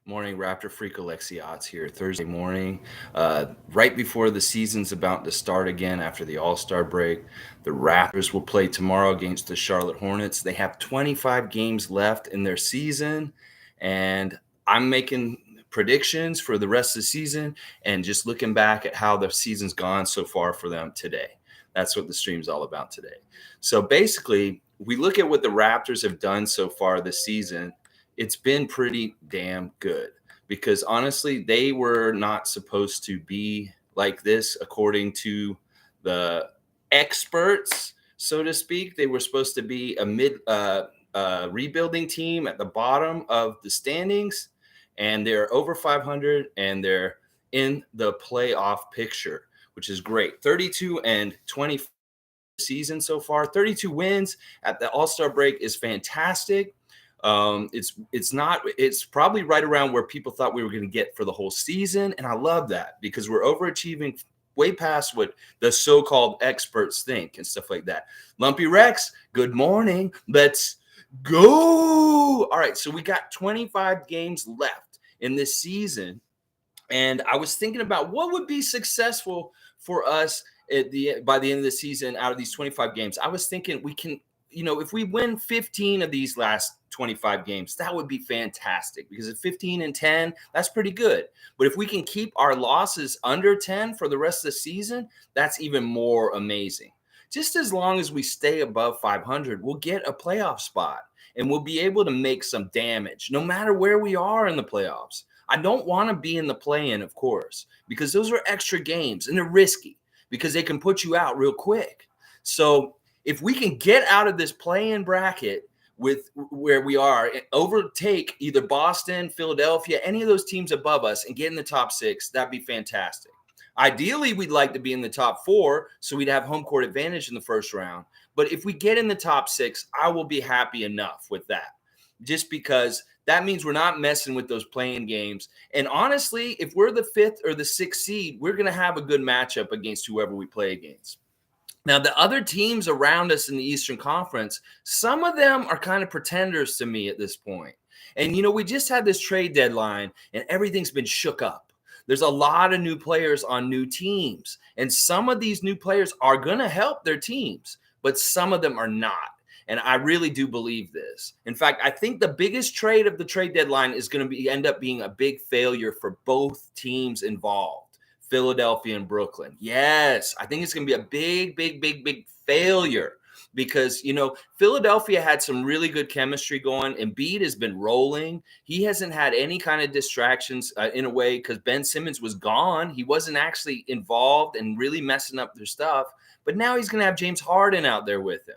Morning, Raptor freak Alexey Ots here. Thursday morning, right before the season's about to start again after the All-Star break. The Raptors will play tomorrow against the Charlotte Hornets. They have 25 games left in their season, and I'm making predictions for the rest of the season and just looking back at how the season's gone so far for them today. That's what the stream's all about today. So basically, we look at what the Raptors have done so far this season. It's been pretty damn good because honestly, they were not supposed to be like this according to the experts, so to speak. They were supposed to be a rebuilding team at the bottom of the standings, and they're over 500 and they're in the playoff picture, which is great. 32 and 20 season so far. 32 wins at the All-Star break is fantastic. It's probably right around where people thought we were going to get for the whole season, and I love that because we're overachieving way past what the so-called experts think and stuff like that. Lumpy Rex, good morning. Let's go. All right, so we got 25 games left in this season, and I was thinking about what would be successful for us by the end of the season out of these 25 games. I was thinking we can, if we win 15 of these last 25 games, that would be fantastic because at 15 and 10, that's pretty good. But if we can keep our losses under 10 for the rest of the season, that's even more amazing. Just as long as we stay above 500, we'll get a playoff spot and we'll be able to make some damage no matter where we are in the playoffs. I don't want to be in the play-in, of course, because those are extra games and they're risky because they can put you out real quick. So if we can get out of this play-in bracket with where we are, overtake either Boston, Philadelphia, any of those teams above us and get in the top 6, that'd be fantastic. Ideally, we'd like to be in the top 4 so we'd have home court advantage in the first round. But if we get in the top 6, I will be happy enough with that, just because that means we're not messing with those playing games. And honestly, if we're the 5th or the 6th seed, we're going to have a good matchup against whoever we play against. Now, the other teams around us in the Eastern Conference, some of them are kind of pretenders to me at this point. And, we just had this trade deadline and everything's been shook up. There's a lot of new players on new teams. And some of these new players are going to help their teams, but some of them are not. And I really do believe this. In fact, I think the biggest trade of the trade deadline is going to end up being a big failure for both teams involved. Philadelphia and Brooklyn. Yes, I think it's going to be a big failure because, Philadelphia had some really good chemistry going. Embiid has been rolling. He hasn't had any kind of distractions in a way because Ben Simmons was gone. He wasn't actually involved and really messing up their stuff. But now he's going to have James Harden out there with him.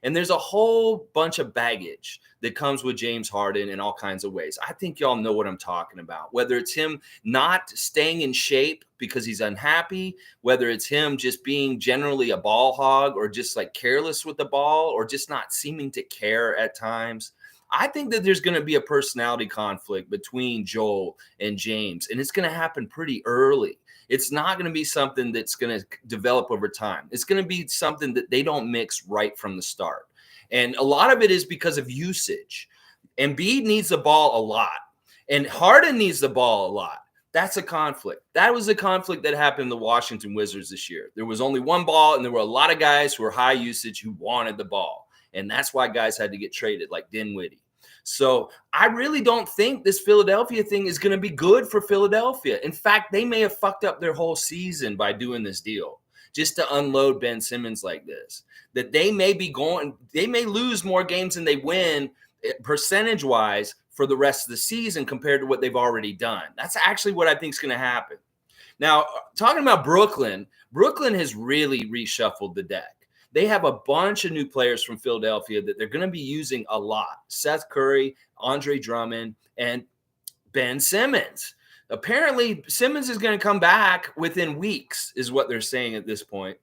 And there's a whole bunch of baggage that comes with James Harden in all kinds of ways. I think y'all know what I'm talking about, whether it's him not staying in shape because he's unhappy, whether it's him just being generally a ball hog or just like careless with the ball or just not seeming to care at times. I think that there's going to be a personality conflict between Joel and James, and it's going to happen pretty early. It's not going to be something that's going to develop over time. It's going to be something that they don't mix right from the start. And a lot of it is because of usage. Embiid needs the ball a lot, and Harden needs the ball a lot. That's a conflict. That was a conflict that happened in the Washington Wizards this year. There was only one ball, and there were a lot of guys who were high usage who wanted the ball. And that's why guys had to get traded like Dinwiddie. So I really don't think this Philadelphia thing is going to be good for Philadelphia. In fact, they may have fucked up their whole season by doing this deal just to unload Ben Simmons like this. That they may lose more games than they win percentage-wise for the rest of the season compared to what they've already done. That's actually what I think is going to happen. Now, talking about Brooklyn has really reshuffled the deck. They have a bunch of new players from Philadelphia that they're going to be using a lot. Seth Curry, Andre Drummond, and Ben Simmons. Apparently, Simmons is going to come back within weeks, is what they're saying at this point.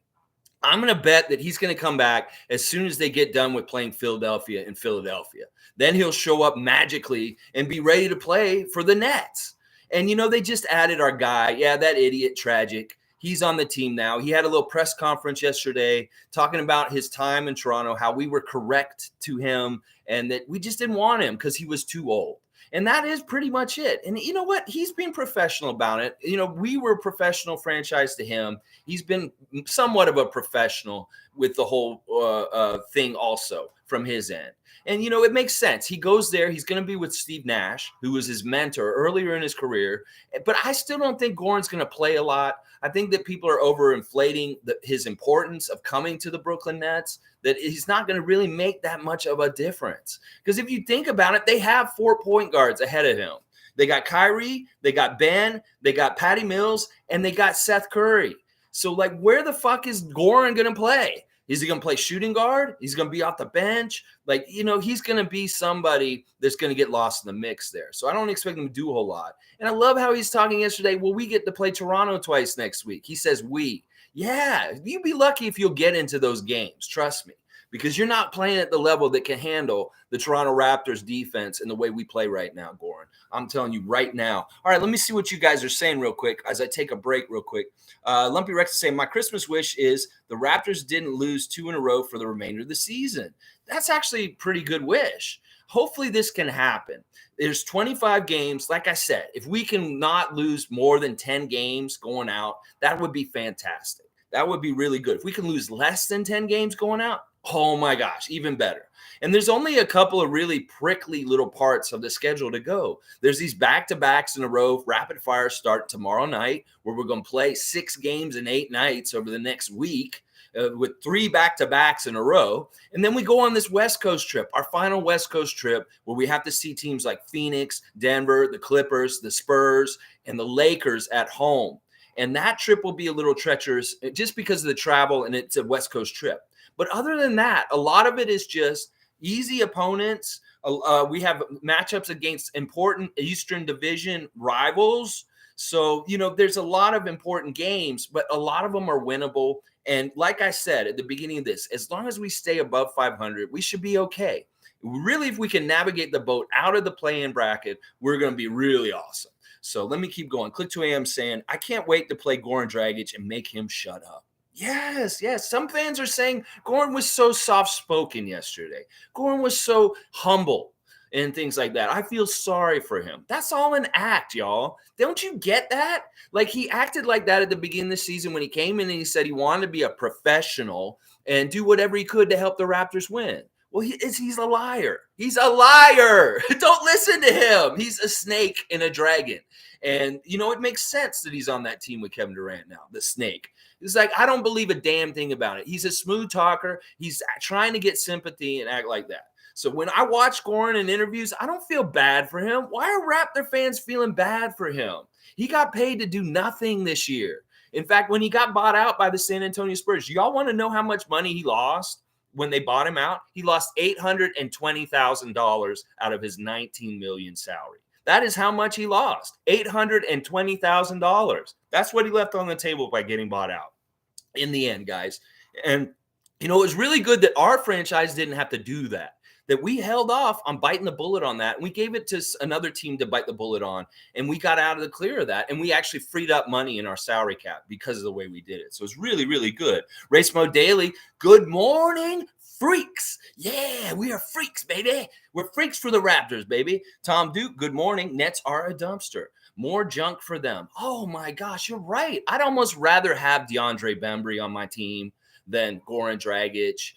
I'm going to bet that he's going to come back as soon as they get done with playing Philadelphia in Philadelphia. Then he'll show up magically and be ready to play for the Nets. And, they just added our guy. Yeah, that idiot, Tragic. He's on the team now. He had a little press conference yesterday talking about his time in Toronto, how we were correct to him and that we just didn't want him because he was too old. And that is pretty much it. And you know what? He's been professional about it. We were a professional franchise to him. He's been somewhat of a professional with the whole thing also from his end. And, it makes sense. He goes there. He's going to be with Steve Nash, who was his mentor earlier in his career. But I still don't think Goran's going to play a lot. I think that people are overinflating his importance of coming to the Brooklyn Nets, that he's not going to really make that much of a difference. Because if you think about it, they have 4 point guards ahead of him. They got Kyrie, they got Ben, they got Patty Mills, and they got Seth Curry. So, where the fuck is Goran going to play? Is he going to play shooting guard? He's going to be off the bench. He's going to be somebody that's going to get lost in the mix there. So I don't expect him to do a whole lot. And I love how he's talking yesterday. Well, we get to play Toronto twice next week. He says we. Yeah, you'd be lucky if you'll get into those games. Trust me. Because you're not playing at the level that can handle the Toronto Raptors defense and the way we play right now, Goran. I'm telling you right now. All right, let me see what you guys are saying real quick as I take a break real quick. Lumpy Rex is saying, my Christmas wish is the Raptors didn't lose 2 in a row for the remainder of the season. That's actually a pretty good wish. Hopefully this can happen. There's 25 games. Like I said, if we can not lose more than 10 games going out, that would be fantastic. That would be really good. If we can lose less than 10 games going out, oh my gosh, even better. And there's only a couple of really prickly little parts of the schedule to go. There's these back-to-backs in a row, rapid fire start tomorrow night, where we're going to play 6 games in 8 nights over the next week with 3 back-to-backs in a row. And then we go on this West Coast trip, our final West Coast trip, where we have to see teams like Phoenix, Denver, the Clippers, the Spurs, and the Lakers at home. And that trip will be a little treacherous just because of the travel, and it's a West Coast trip. But other than that, a lot of it is just easy opponents. We have matchups against important Eastern Division rivals. So, there's a lot of important games, but a lot of them are winnable. And like I said at the beginning of this, as long as we stay above 500, we should be okay. Really, if we can navigate the boat out of the play-in bracket, we're going to be really awesome. So let me keep going. Click 2 AM saying, I can't wait to play Goran Dragic and make him shut up. Yes. Some fans are saying Goran was so soft-spoken yesterday. Goran was so humble and things like that. I feel sorry for him. That's all an act, y'all. Don't you get that? He acted like that at the beginning of the season when he came in and he said he wanted to be a professional and do whatever he could to help the Raptors win. Well, he's a liar. He's a liar. Don't listen to him. He's a snake and a dragon. And, it makes sense that he's on that team with Kevin Durant now, the snake. It's I don't believe a damn thing about it. He's a smooth talker. He's trying to get sympathy and act like that. So when I watch Goran in interviews, I don't feel bad for him. Why are Raptor fans feeling bad for him? He got paid to do nothing this year. In fact, when he got bought out by the San Antonio Spurs, y'all want to know how much money he lost when they bought him out? He lost $820,000 out of his $19 million salary. That is how much he lost, $820,000. That's what he left on the table by getting bought out in the end, guys. And, it was really good that our franchise didn't have to do that we held off on biting the bullet on that. And we gave it to another team to bite the bullet on. And we got out of the clear of that. And we actually freed up money in our salary cap because of the way we did it. So it's really, really good. Race Mode Daily, good morning, freaks. Yeah, we are freaks, baby. We're freaks for the Raptors, baby. Tom Duke, good morning. Nets are a dumpster. More junk for them. Oh, my gosh, you're right. I'd almost rather have DeAndre Bembry on my team than Goran Dragic.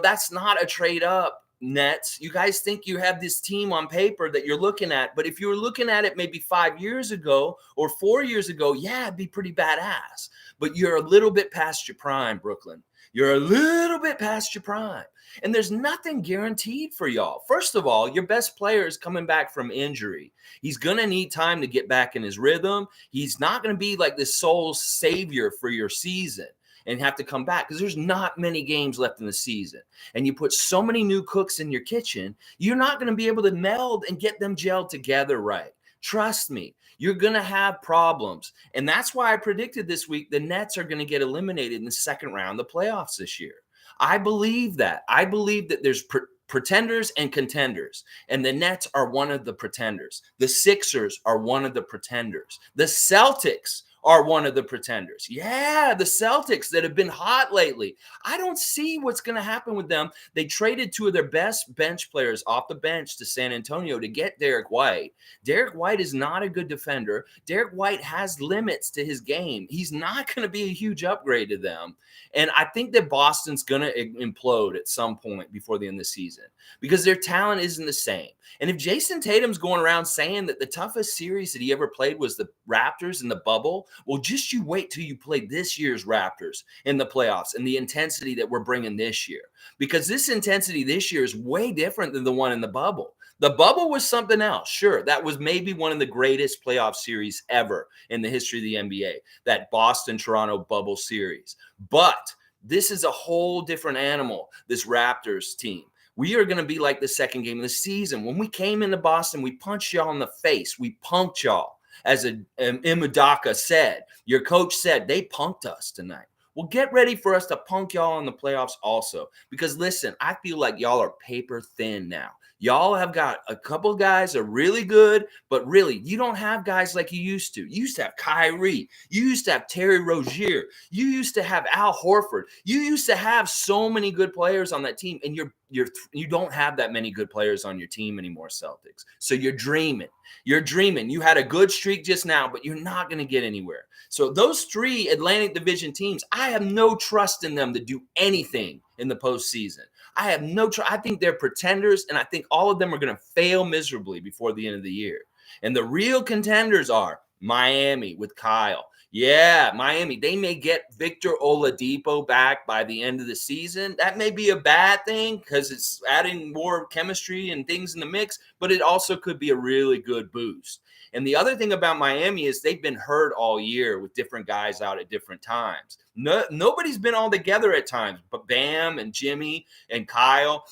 That's not a trade up, Nets. You guys think you have this team on paper that you're looking at, but if you were looking at it maybe 5 years ago or 4 years ago, yeah, it'd be pretty badass. But you're a little bit past your prime, Brooklyn. You're a little bit past your prime. And there's nothing guaranteed for y'all. First of all, your best player is coming back from injury. He's going to need time to get back in his rhythm. He's not going to be like the sole savior for your season and have to come back because there's not many games left in the season. And you put so many new cooks in your kitchen, you're not going to be able to meld and get them gelled together right. Trust me, you're going to have problems. And that's why I predicted this week the Nets are going to get eliminated in the second round of the playoffs this year. I believe that. I believe that there's pretenders and contenders, and the Nets are one of the pretenders. The Sixers are one of the pretenders. The Celtics are one of the pretenders. Yeah, the Celtics that have been hot lately. I don't see what's going to happen with them. They traded two of their best bench players off the bench to San Antonio to get Derek White. Derek White is not a good defender. Derek White has limits to his game. He's not going to be a huge upgrade to them. And I think that Boston's going to implode at some point before the end of the season because their talent isn't the same. And if Jason Tatum's going around saying that the toughest series that he ever played was the Raptors in the bubble, well, just you wait till you play this year's Raptors in the playoffs and the intensity that we're bringing this year. Because this intensity this year is way different than the one in the bubble. The bubble was something else. Sure, that was maybe one of the greatest playoff series ever in the history of the NBA, that Boston-Toronto bubble series. But this is a whole different animal, this Raptors team. We are going to be like the second game of the season. When we came into Boston, we punched y'all in the face. We punked y'all. As Imadaka said, your coach said, they punked us tonight. Well, get ready for us to punk y'all in the playoffs also. Because listen, I feel like y'all are paper thin now. Y'all have got a couple guys that are really good, but really, you don't have guys like you used to. You used to have Kyrie. You used to have Terry Rozier. You used to have Al Horford. You used to have so many good players on that team, and you don't have that many good players on your team anymore, Celtics. So you're dreaming. You're dreaming. You had a good streak just now, but you're not going to get anywhere. So those three Atlantic Division teams, I have no trust in them to do anything in the postseason. I have no trust. I think they're pretenders, and I think all of them are going to fail miserably before the end of the year. And the real contenders are Miami with Kyle. Yeah, Miami. They may get Victor Oladipo back by the end of the season. That may be a bad thing because it's adding more chemistry and things in the mix, but it also could be a really good boost. And the other thing about Miami is they've been hurt all year with different guys out at different times. Nobody's been all together at times, but Bam and Jimmy and Kyle,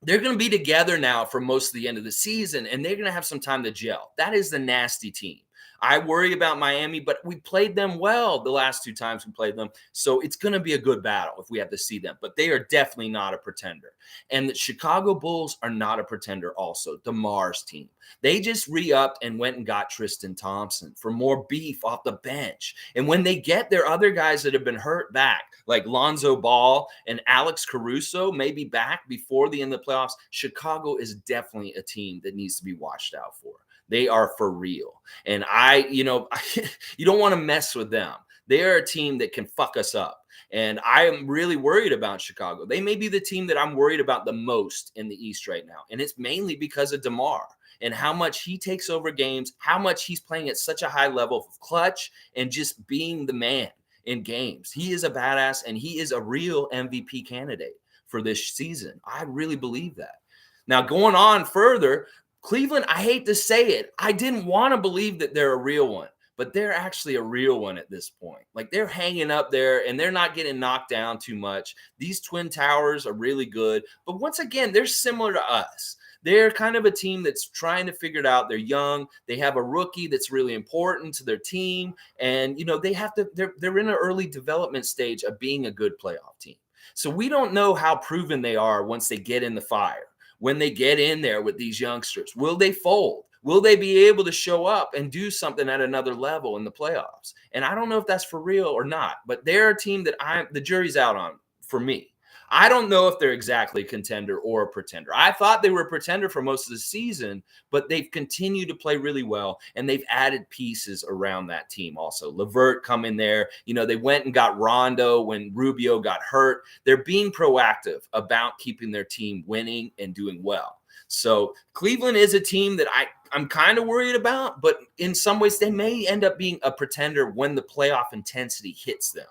they're going to be together now for most of the end of the season, and they're going to have some time to gel. That is the nasty team. I worry about Miami, but we played them well the last two times we played them. So it's going to be a good battle if we have to see them. But they are definitely not a pretender. And the Chicago Bulls are not a pretender also. DeMar's team. They just re-upped and went and got Tristan Thompson for more beef off the bench. And when they get their other guys that have been hurt back, like Lonzo Ball and Alex Caruso, maybe back before the end of the playoffs, Chicago is definitely a team that needs to be watched out for. They are for real. And you don't want to mess with them. They are a team that can fuck us up. And I am really worried about Chicago. They may be the team that I'm worried about the most in the East right now. And it's mainly because of DeMar and how much he takes over games, how much he's playing at such a high level of clutch and just being the man in games. He is a badass, and he is a real MVP candidate for this season. I really believe that. Now, going on further, Cleveland, I hate to say it, I didn't want to believe that they're a real one, but they're actually a real one at this point. Like, they're hanging up there, and they're not getting knocked down too much. These Twin Towers are really good, but once again, they're similar to us. They're kind of a team that's trying to figure it out. They're young. They have a rookie that's really important to their team, and they're in an early development stage of being a good playoff team. So we don't know how proven they are once they get in the fire. When they get in there with these youngsters, will they fold? Will they be able to show up and do something at another level in the playoffs? And I don't know if that's for real or not, but they're a team that the jury's out on for me. I don't know if they're exactly a contender or a pretender. I thought they were a pretender for most of the season, but they've continued to play really well, and they've added pieces around that team also. LeVert come in there. They went and got Rondo when Rubio got hurt. They're being proactive about keeping their team winning and doing well. So Cleveland is a team that I'm kind of worried about, but in some ways they may end up being a pretender when the playoff intensity hits them.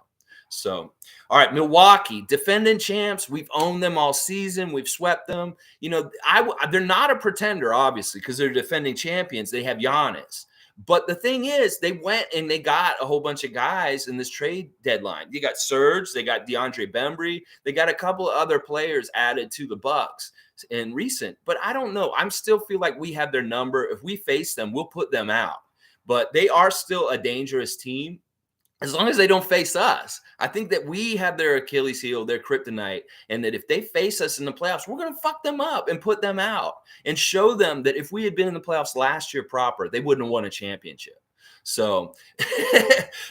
So, all right, Milwaukee, defending champs. We've owned them all season. We've swept them. They're not a pretender, obviously, because they're defending champions. They have Giannis. But the thing is, they went and they got a whole bunch of guys in this trade deadline. They got Serge. They got DeAndre Bembry. They got a couple of other players added to the Bucks in recent. But I don't know. I still feel like we have their number. If we face them, we'll put them out. But they are still a dangerous team. As long as they don't face us. I think that we have their Achilles heel, their kryptonite, and that if they face us in the playoffs, we're going to fuck them up and put them out and show them that if we had been in the playoffs last year proper, they wouldn't have won a championship. So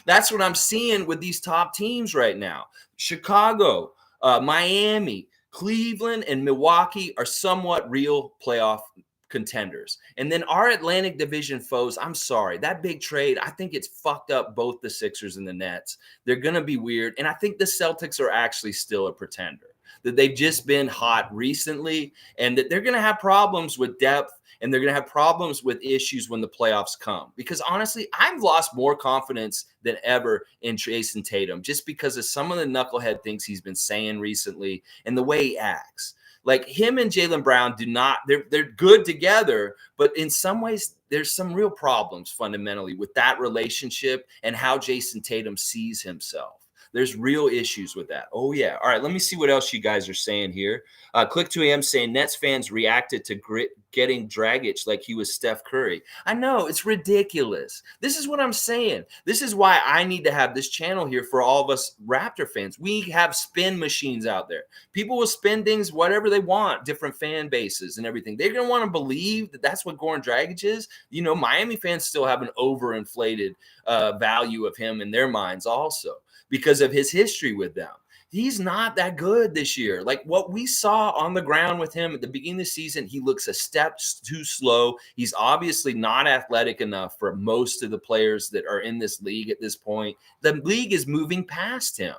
that's what I'm seeing with these top teams right now. Chicago, Miami, Cleveland, and Milwaukee are somewhat real playoff contenders. And then our Atlantic Division foes, I'm sorry, that big trade, I think it's fucked up both the Sixers and the Nets. They're going to be weird. And I think the Celtics are actually still a pretender, that they've just been hot recently and that they're going to have problems with depth and they're going to have problems with issues when the playoffs come. Because honestly, I've lost more confidence than ever in Jason Tatum just because of some of the knucklehead things he's been saying recently and the way he acts. Like him and Jaylen Brown they're good together, but in some ways there's some real problems fundamentally with that relationship and how Jason Tatum sees himself. There's real issues with that. Oh, yeah. All right, let me see what else you guys are saying here. Click2AM saying Nets fans reacted to getting Dragic like he was Steph Curry. I know, it's ridiculous. This is what I'm saying. This is why I need to have this channel here for all of us Raptor fans. We have spin machines out there. People will spin things whatever they want, different fan bases and everything. They're going to want to believe that that's what Goran Dragic is. You know, Miami fans still have an overinflated value of him in their minds also, because of his history with them. He's not that good this year. Like what we saw on the ground with him at the beginning of the season, he looks a step too slow. He's obviously not athletic enough for most of the players that are in this league at this point. The league is moving past him.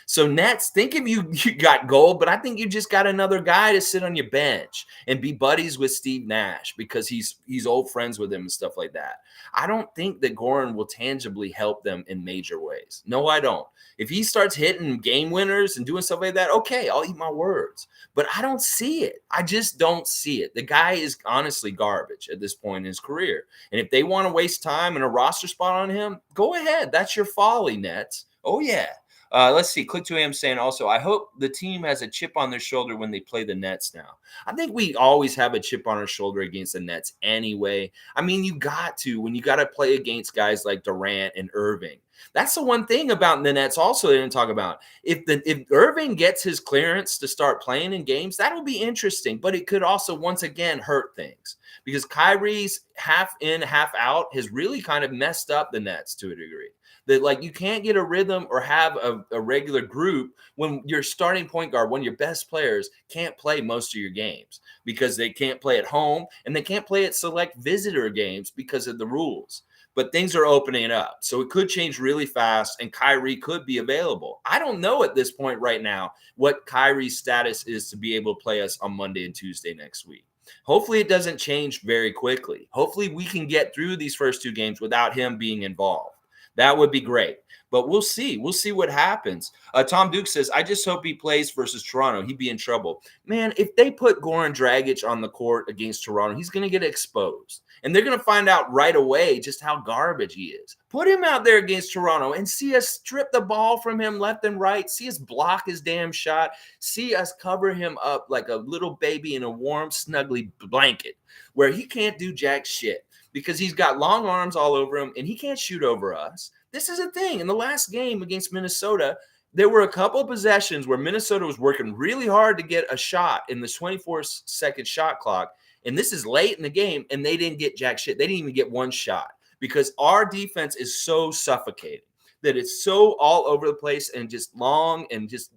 So Nets, think of you got gold, but I think you just got another guy to sit on your bench and be buddies with Steve Nash because he's old friends with him and stuff like that. I don't think that Goran will tangibly help them in major ways. No, I don't. If he starts hitting game winners and doing stuff like that, okay, I'll eat my words. But I don't see it. I just don't see it. The guy is honestly garbage at this point in his career. And if they want to waste time and a roster spot on him, go ahead. That's your folly, Nets. Oh, yeah. Let's see. Click2AM saying also, I hope the team has a chip on their shoulder when they play the Nets now. I think we always have a chip on our shoulder against the Nets anyway. I mean, you got to when you got to play against guys like Durant and Irving. That's the one thing about the Nets also they didn't talk about. If Irving gets his clearance to start playing in games, that'll be interesting. But it could also once again hurt things because Kyrie's half in, half out has really kind of messed up the Nets to a degree. That like you can't get a rhythm or have a regular group when your starting point guard, one of your best players, can't play most of your games because they can't play at home and they can't play at select visitor games because of the rules. But things are opening up. So it could change really fast and Kyrie could be available. I don't know at this point right now what Kyrie's status is to be able to play us on Monday and Tuesday next week. Hopefully it doesn't change very quickly. Hopefully we can get through these first two games without him being involved. That would be great. But we'll see. We'll see what happens. Tom Duke says, I just hope he plays versus Toronto. He'd be in trouble. Man, if they put Goran Dragic on the court against Toronto, he's going to get exposed. And they're going to find out right away just how garbage he is. Put him out there against Toronto and see us strip the ball from him left and right. See us block his damn shot. See us cover him up like a little baby in a warm, snuggly blanket where he can't do jack shit because he's got long arms all over him and he can't shoot over us. This is a thing. In the last game against Minnesota, there were a couple of possessions where Minnesota was working really hard to get a shot in the 24-second shot clock. And this is late in the game, and they didn't get jack shit. They didn't even get one shot because our defense is so suffocating that it's so all over the place and just long and just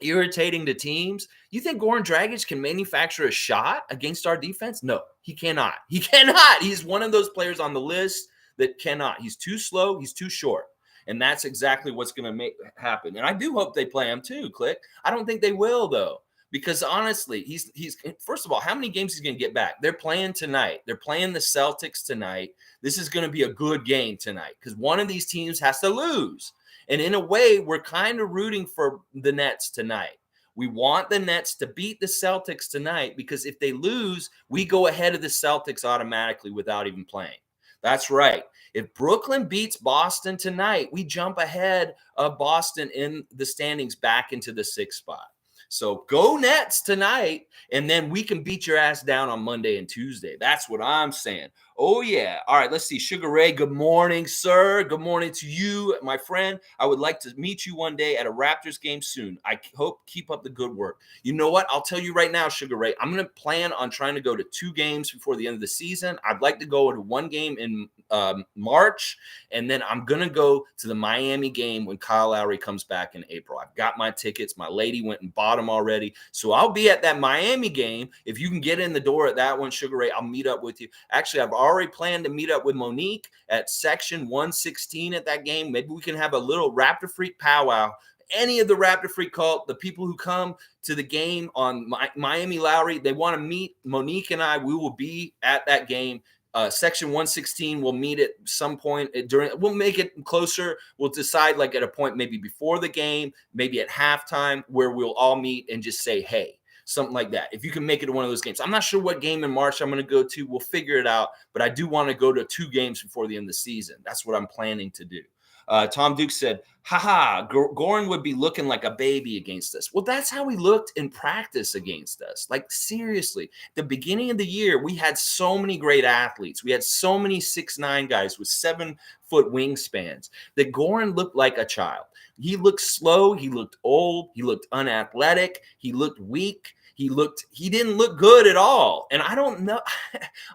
irritating to teams. You think Goran Dragic can manufacture a shot against our defense? No, he cannot. He cannot. He's one of those players on the list that cannot. He's too slow. He's too short. And that's exactly what's going to make happen. And I do hope they play him too, Click. I don't think they will, though, because honestly, he's first of all, how many games he's going to get back? They're playing tonight. They're playing the Celtics tonight. This is going to be a good game tonight because one of these teams has to lose. And in a way, we're kind of rooting for the Nets tonight. We want the Nets to beat the Celtics tonight because if they lose, we go ahead of the Celtics automatically without even playing. That's right. If Brooklyn beats Boston tonight, we jump ahead of Boston in the standings back into the 6th spot. So go Nets tonight, and then we can beat your ass down on Monday and Tuesday. That's what I'm saying. Oh, yeah. All right, let's see. Sugar Ray, good morning, sir. Good morning to you, my friend. I would like to meet you one day at a Raptors game soon. I hope keep up the good work. You know what? I'll tell you right now, Sugar Ray, I'm going to plan on trying to go to 2 games before the end of the season. I'd like to go to 1 game in March, and then I'm going to go to the Miami game when Kyle Lowry comes back in April. I've got my tickets. My lady went and bought them already. So I'll be at that Miami game. If you can get in the door at that one, Sugar Ray, I'll meet up with you. Actually, I've already planned to meet up with Monique at section 116 at that game. Maybe we can have a little Raptor Freak powwow. Any of the Raptor Freak cult, the people who come to the game on Miami Lowry, they want to meet Monique and I. We will be at that game. Section 116, we'll meet at some point we'll make it closer. We'll decide like at a point maybe before the game, maybe at halftime, where we'll all meet and just say, hey, something like that. If you can make it to one of those games. I'm not sure what game in March I'm going to go to. We'll figure it out. But I do want to go to 2 games before the end of the season. That's what I'm planning to do. Tom Duke said, haha, Goran would be looking like a baby against us. Well, that's how he looked in practice against us. Like, seriously, the beginning of the year, we had so many great athletes. We had so many 6'9" guys with 7-foot wingspans that Goran looked like a child. He looked slow. He looked old. He looked unathletic. He looked weak. He didn't look good at all. And I don't know.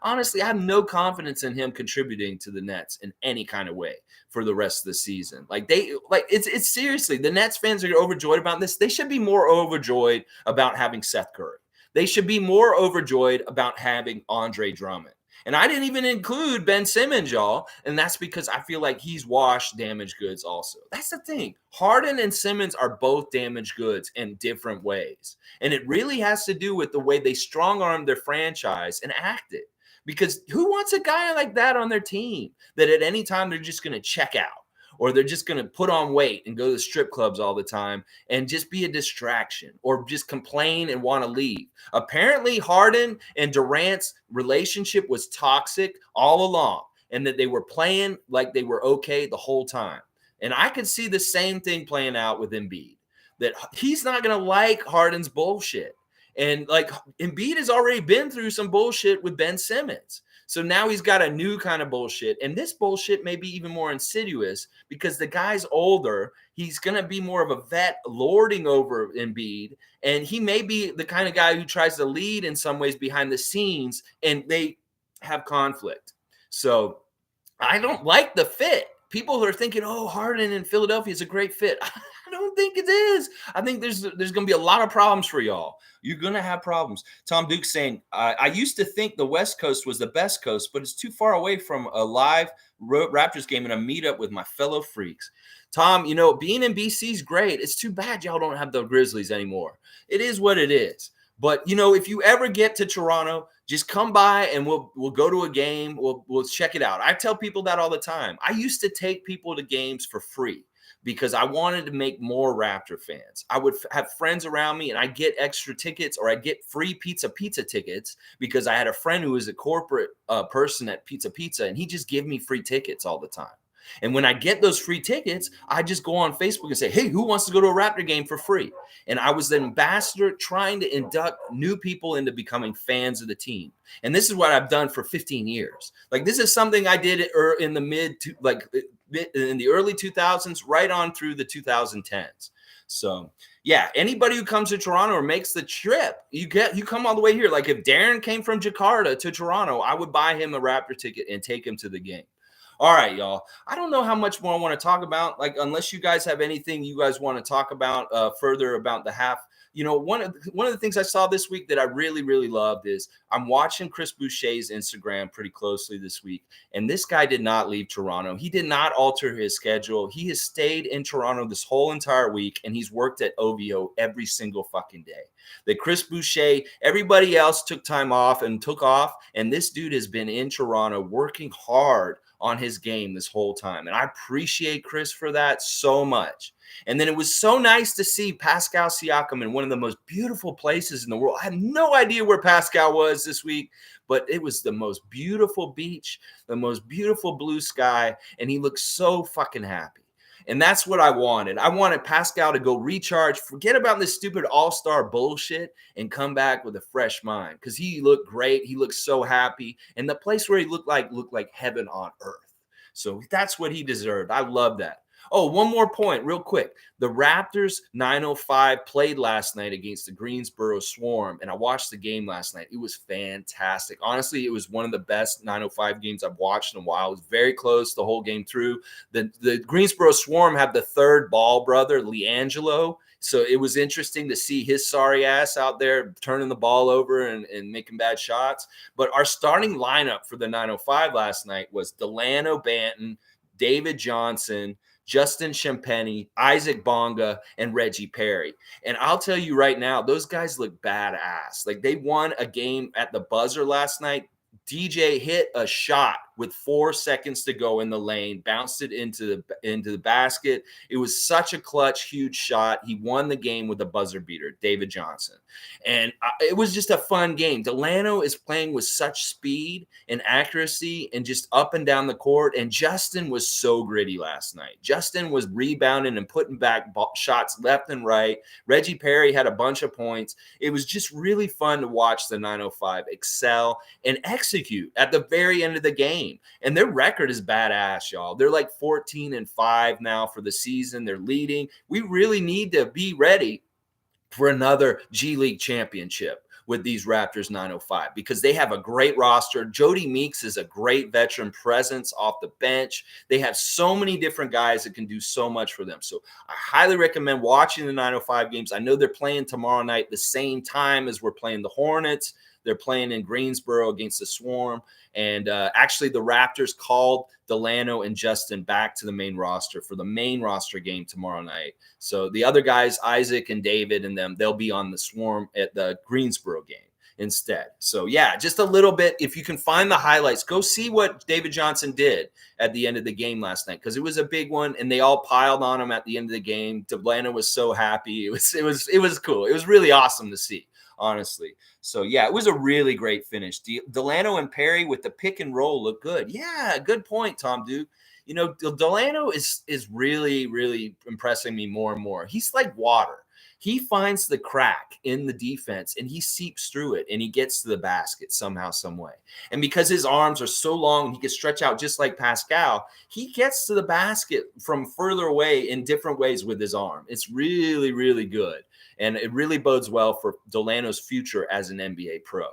Honestly, I have no confidence in him contributing to the Nets in any kind of way for the rest of the season. It's seriously, the Nets fans are overjoyed about this. They should be more overjoyed about having Seth Curry. They should be more overjoyed about having Andre Drummond. And I didn't even include Ben Simmons, y'all. And that's because I feel like he's washed damaged goods also. That's the thing. Harden and Simmons are both damaged goods in different ways. And it really has to do with the way they strong-armed their franchise and acted. Because who wants a guy like that on their team that at any time they're just going to check out? Or they're just going to put on weight and go to the strip clubs all the time and just be a distraction or just complain and want to leave. Apparently, Harden and Durant's relationship was toxic all along and that they were playing like they were okay the whole time. And I could see the same thing playing out with Embiid, that he's not going to like Harden's bullshit. And like Embiid has already been through some bullshit with Ben Simmons. So now he's got a new kind of bullshit. And this bullshit may be even more insidious because the guy's older. He's going to be more of a vet lording over Embiid. And he may be the kind of guy who tries to lead in some ways behind the scenes, and they have conflict. So I don't like the fit. People are thinking, oh, Harden in Philadelphia is a great fit. I don't think it is. I think there's going to be a lot of problems for y'all. You're going to have problems. Tom Duke saying, I used to think the West Coast was the best coast, but it's too far away from a live Raptors game and a meetup with my fellow freaks. Tom, being in BC is great. It's too bad y'all don't have the Grizzlies anymore. It is what it is. But, if you ever get to Toronto, just come by and we'll go to a game. We'll check it out. I tell people that all the time. I used to take people to games for free because I wanted to make more Raptor fans. I would have friends around me and I get extra tickets, or I get free pizza tickets because I had a friend who was a corporate person at Pizza, and he just gave me free tickets all the time. And when I get those free tickets, I just go on Facebook and say, hey, who wants to go to a Raptor game for free? And I was the ambassador trying to induct new people into becoming fans of the team. And this is what I've done for 15 years. Like, this is something I did in the early 2000s, right on through the 2010s. So, yeah, anybody who comes to Toronto or makes the trip, you come all the way here. Like, if Darren came from Jakarta to Toronto, I would buy him a Raptor ticket and take him to the game. All right, y'all. I don't know how much more I want to talk about, unless you guys have anything you guys want to talk about further about the half. One of the things I saw this week that I really, really loved is I'm watching Chris Boucher's Instagram pretty closely this week, and this guy did not leave Toronto. He did not alter his schedule. He has stayed in Toronto this whole entire week, and he's worked at OVO every single fucking day. That Chris Boucher, everybody else took time off and took off, and this dude has been in Toronto working hard on his game this whole time. And I appreciate Chris for that so much. And then it was so nice to see Pascal Siakam in one of the most beautiful places in the world. I had no idea where Pascal was this week, but it was the most beautiful beach, the most beautiful blue sky, and he looked so fucking happy. And that's what I wanted. I wanted Pascal to go recharge, forget about this stupid all-star bullshit, and come back with a fresh mind, because he looked great. He looked so happy. And the place where he looked like heaven on earth. So that's what he deserved. I love that. Oh, one more point real quick. The Raptors 905 played last night against the Greensboro Swarm, and I watched the game last night. It was fantastic. Honestly, it was one of the best 905 games I've watched in a while. It was very close the whole game through. The Greensboro Swarm had the third ball brother, LiAngelo. So it was interesting to see his sorry ass out there turning the ball over and making bad shots. But our starting lineup for the 905 last night was Delano Banton, David Johnson, Justin Champagnie, Isaac Bonga, and Reggie Perry. And I'll tell you right now, those guys look badass. Like, they won a game at the buzzer last night. DJ hit a shot with 4 seconds to go in the lane, bounced it into the basket. It was such a clutch, huge shot. He won the game with a buzzer beater, David Johnson. And it was just a fun game. Delano is playing with such speed and accuracy and just up and down the court. And Justin was so gritty last night. Justin was rebounding and putting back shots left and right. Reggie Perry had a bunch of points. It was just really fun to watch the 905 excel and execute at the very end of the game. And their record is badass, y'all. They're like 14-5 now for the season. They're leading. We really need to be ready for another G League championship with these Raptors 905, because they have a great roster. Jody Meeks is a great veteran presence off the bench. They have so many different guys that can do so much for them. So I highly recommend watching the 905 games. I know they're playing tomorrow night the same time as we're playing the Hornets. They're playing in Greensboro against the Swarm. And actually, the Raptors called Delano and Justin back to the main roster for the main roster game tomorrow night. So the other guys, Isaac and David and them, they'll be on the Swarm at the Greensboro game instead. So, yeah, just a little bit. If you can find the highlights, go see what David Johnson did at the end of the game last night, because it was a big one, and they all piled on him at the end of the game. Delano was so happy. It was cool. It was really awesome to see, honestly. So, yeah, it was a really great finish. Delano and Perry with the pick and roll look good. Yeah, good point, Tom Duke. You know, Delano is really, really impressing me more and more. He's like water. He finds the crack in the defense, and he seeps through it, and he gets to the basket somehow, some way. And because his arms are so long, he can stretch out just like Pascal, he gets to the basket from further away in different ways with his arm. It's really, really good. And it really bodes well for Delano's future as an NBA pro.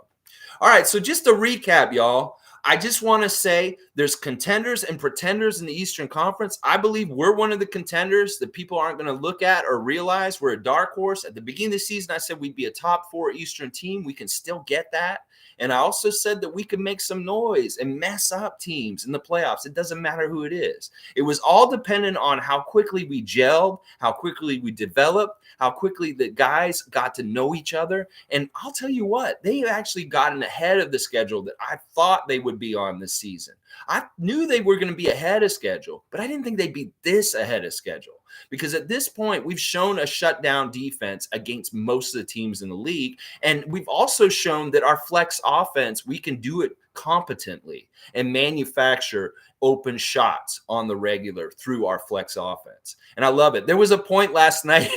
All right, so just to recap, y'all, I just want to say there's contenders and pretenders in the Eastern Conference. I believe we're one of the contenders that people aren't going to look at or realize. We're a dark horse. At the beginning of the season, I said we'd be a top 4 Eastern team. We can still get that. And I also said that we could make some noise and mess up teams in the playoffs. It doesn't matter who it is. It was all dependent on how quickly we gelled, how quickly we developed, how quickly the guys got to know each other. And I'll tell you what, they've actually gotten ahead of the schedule that I thought they would be on this season. I knew they were going to be ahead of schedule, but I didn't think they'd be this ahead of schedule. Because at this point, we've shown a shutdown defense against most of the teams in the league. And we've also shown that our flex offense, we can do it competently and manufacture open shots on the regular through our flex offense. And I love it. There was a point last night.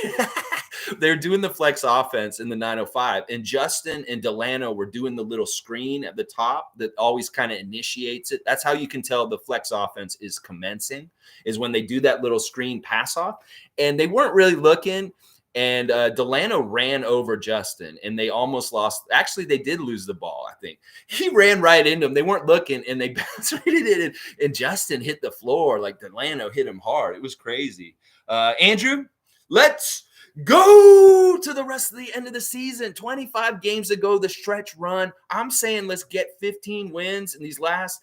They're doing the flex offense in the 905, and Justin and Delano were doing the little screen at the top that always kind of initiates it. That's how you can tell the flex offense is commencing, is when they do that little screen pass off. And they weren't really looking, and Delano ran over Justin, and they almost lost. Actually, they did lose the ball, I think. He ran right into him. They weren't looking, and they bounced right in it, and Justin hit the floor like Delano hit him hard. It was crazy. Andrew, let's go to the rest of the end of the season. 25 games to go, the stretch run. I'm saying let's get 15 wins in these last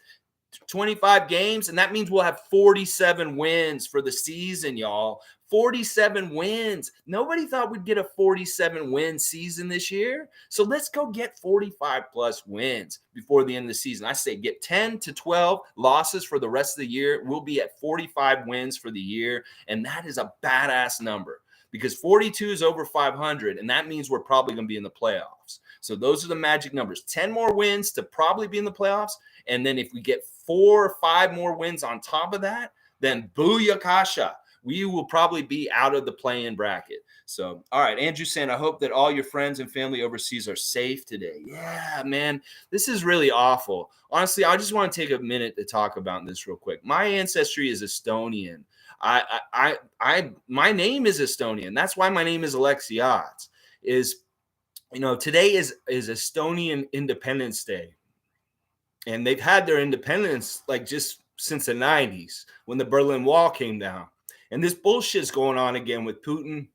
25 games, and that means we'll have 47 wins for the season, y'all. 47 wins. Nobody thought we'd get a 47-win season this year. So let's go get 45-plus wins before the end of the season. I say get 10 to 12 losses for the rest of the year. We'll be at 45 wins for the year, and that is a badass number, because 42 is over 500, and that means we're probably going to be in the playoffs. So those are the magic numbers. 10 more wins to probably be in the playoffs, and then if we get 4 or 5 more wins on top of that, then booyakasha. we will probably be out of the play-in bracket. So, all right, Andrew saying, I hope that all your friends and family overseas are safe today. Yeah, man, this is really awful. Honestly, I just want to take a minute to talk about this real quick. My ancestry is Estonian. My name is Estonian. That's why my name is Alexey Ots. Today is Estonian Independence Day. And they've had their independence like just since the 90s when the Berlin Wall came down. And this bullshit's going on again with Putin.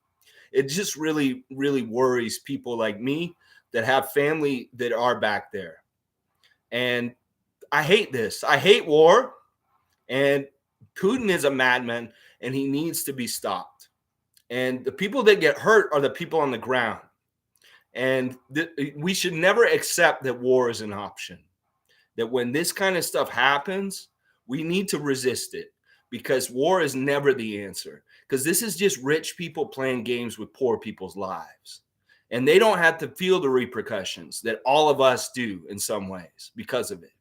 It just really, really worries people like me that have family that are back there. And I hate this. I hate war. And Putin is a madman, and he needs to be stopped. And the people that get hurt are the people on the ground. And we should never accept that war is an option. That when this kind of stuff happens, we need to resist it, because war is never the answer. Because this is just rich people playing games with poor people's lives. And they don't have to feel the repercussions that all of us do in some ways because of it.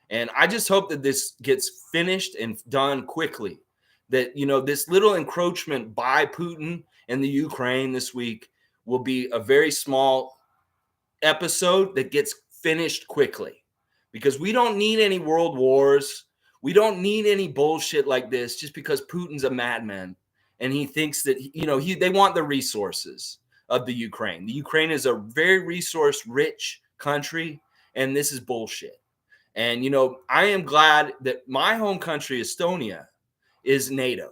And I just hope that this gets finished and done quickly. That, this little encroachment by Putin in the Ukraine this week will be a very small episode that gets finished quickly. Because we don't need any world wars. We don't need any bullshit like this just because Putin's a madman and he thinks that, they want the resources of the Ukraine. The Ukraine is a very resource-rich country, and this is bullshit. And, I am glad that my home country, Estonia, is NATO.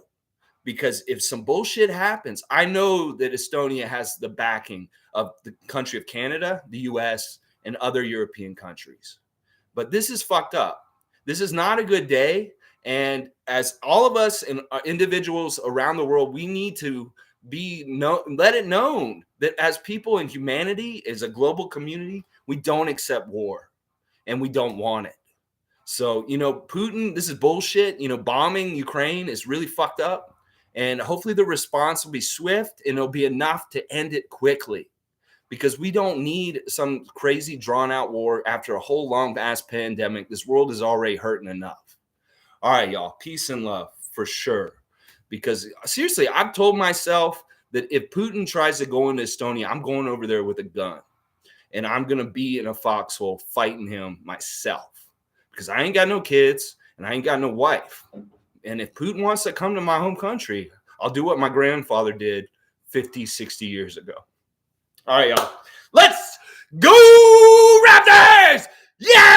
Because if some bullshit happens, I know that Estonia has the backing of the country of Canada, the U.S., and other European countries. But this is fucked up. This is not a good day. And as all of us and individuals around the world, we need to let it known that as people in humanity, as a global community, we don't accept war and we don't want it. So, Putin, this is bullshit. Bombing Ukraine is really fucked up. And hopefully the response will be swift and it'll be enough to end it quickly. Because we don't need some crazy drawn out war after a whole long ass pandemic. This world is already hurting enough. All right, y'all. Peace and love for sure. Because seriously, I've told myself that if Putin tries to go into Estonia, I'm going over there with a gun. And I'm going to be in a foxhole fighting him myself. Because I ain't got no kids and I ain't got no wife. And if Putin wants to come to my home country, I'll do what my grandfather did 50, 60 years ago. All right, y'all. Let's go, Raptors! Yeah!